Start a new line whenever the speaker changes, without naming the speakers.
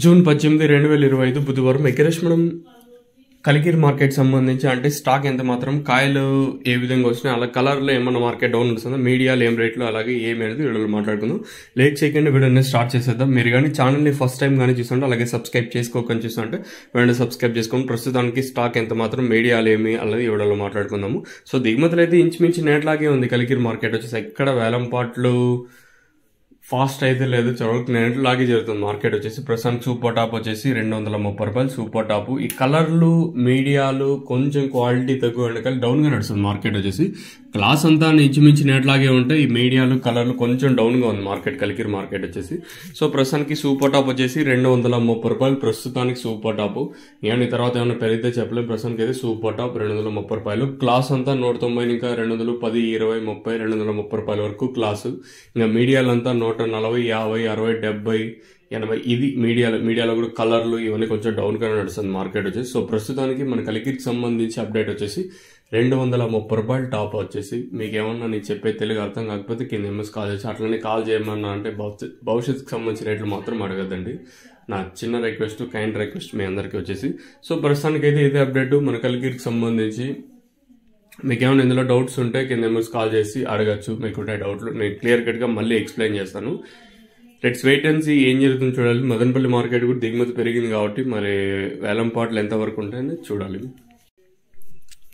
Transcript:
June 18, 2025 బుధవారం ఎకరేష్ మనం Kalikiri market సంబంధించి అంటే స్టాక్ ఎంత మాత్రం కాయలు ఏ విధంగా వచ్చినాయి, అలా కలర్లో ఏమన్నా మార్కెట్ డౌన్ వస్తుందో, మీడియాలో ఏం రేట్లు, అలాగే ఏమి అనేది వీడియోలో మాట్లాడుకుందాం. లేట్ చేయకుండా వీడియోని స్టార్ట్ చేసేద్దాం. మీరు కానీ ఛానల్ని ఫస్ట్ టైం కానీ చూస్తుంటే, అలాగే సబ్స్క్రైబ్ చేసుకోకని చూస్తుంటే వెంటనే సబ్స్క్రైబ్ చేసుకోండి. ప్రస్తుతానికి స్టాక్ ఎంత మాత్రం, మీడియాలు ఏమి అనేది వీడియోలో మాట్లాడుకుందాము. సో దిగుమతులు అయితే ఇంచుమించు నేట్లాగే ఉంది. కలికిరి మార్కెట్ వచ్చేసి ఎక్కడ వేలం పాటలు ఫాస్ట్ అయితే లేదు, చౌక్ లాగే జరుగుతుంది. మార్కెట్ వచ్చేసి ప్రస్తుతానికి సూపర్ టాప్ వచ్చేసి 230 రూపాయలు సూపర్ టాప్. ఈ కలర్లు మీడియాలు కొంచెం క్వాలిటీ తక్కువ ఉండకాలి డౌన్ గా నడుస్తుంది. మార్కెట్ వచ్చేసి క్లాస్ అంతా ఇంచుమించి నేట్లాగే ఉంటాయి. ఈ మీడియాలు కలర్లు కొంచెం డౌన్ గా ఉంది మార్కెట్, కలికిరి మార్కెట్ వచ్చేసి. సో ప్రస్తుతానికి సూపర్ టాప్ వచ్చేసి 230 రూపాయలు ప్రస్తుతానికి సూపర్ టాప్. ఏమన్నా తర్వాత ఏమైనా పెరిగితే చెప్పలేదు. ప్రస్తుతానికి అయితే సూపర్ టాప్ 230 రూపాయలు. క్లాస్ అంతా 190, ఇంకా 210, 20, 30, 230 రూపాయల వరకు క్లాసు. ఇంకా మీడియాలంతా 140, 50, 60, 70, 80 ఇది మీడియాలో కూడా కలర్లు ఇవన్నీ కొంచెం డౌన్ గా నడుస్తుంది మార్కెట్ వచ్చేసి. సో ప్రస్తుతానికి మన కలికిరికి సంబంధించి అప్డేట్ వచ్చేసి 230 రూపాయలు టాప్ వచ్చేసి. మీకు ఏమన్నా నేను చెప్పే తెలుగు అర్థం కాకపోతే కింద ఎంఎస్ కాల్ చేసి అట్లనే కాల్ చేయమన్నా అంటే భవిష్యత్తుకు సంబంధించిన రేట్లు మాత్రం అడగద్దండి. నా చిన్న రిక్వెస్ట్, కైండ్ రిక్వెస్ట్ మీ అందరికీ వచ్చేసి. సో ప్రస్తుతానికి అయితే ఇదే అప్డేట్ మన కలికిరికి సంబంధించి. మీకు ఏమైనా ఇందులో డౌట్స్ ఉంటే కింద ఎంఎస్ కాల్ చేసి అడగచ్చు. మీకుంటే డౌట్లు నేను క్లియర్ కట్గా మళ్ళీ ఎక్స్ప్లెయిన్ చేస్తాను. లెట్స్ వెయిట్ అండ్ సీ ఏం జరుగుతుందో చూడాలి. మదనపల్లి మార్కెట్ కూడా దిగుమతి పెరిగింది కాబట్టి మరి వేలం పాటలు ఎంతవరకు ఉంటాయని చూడాలి.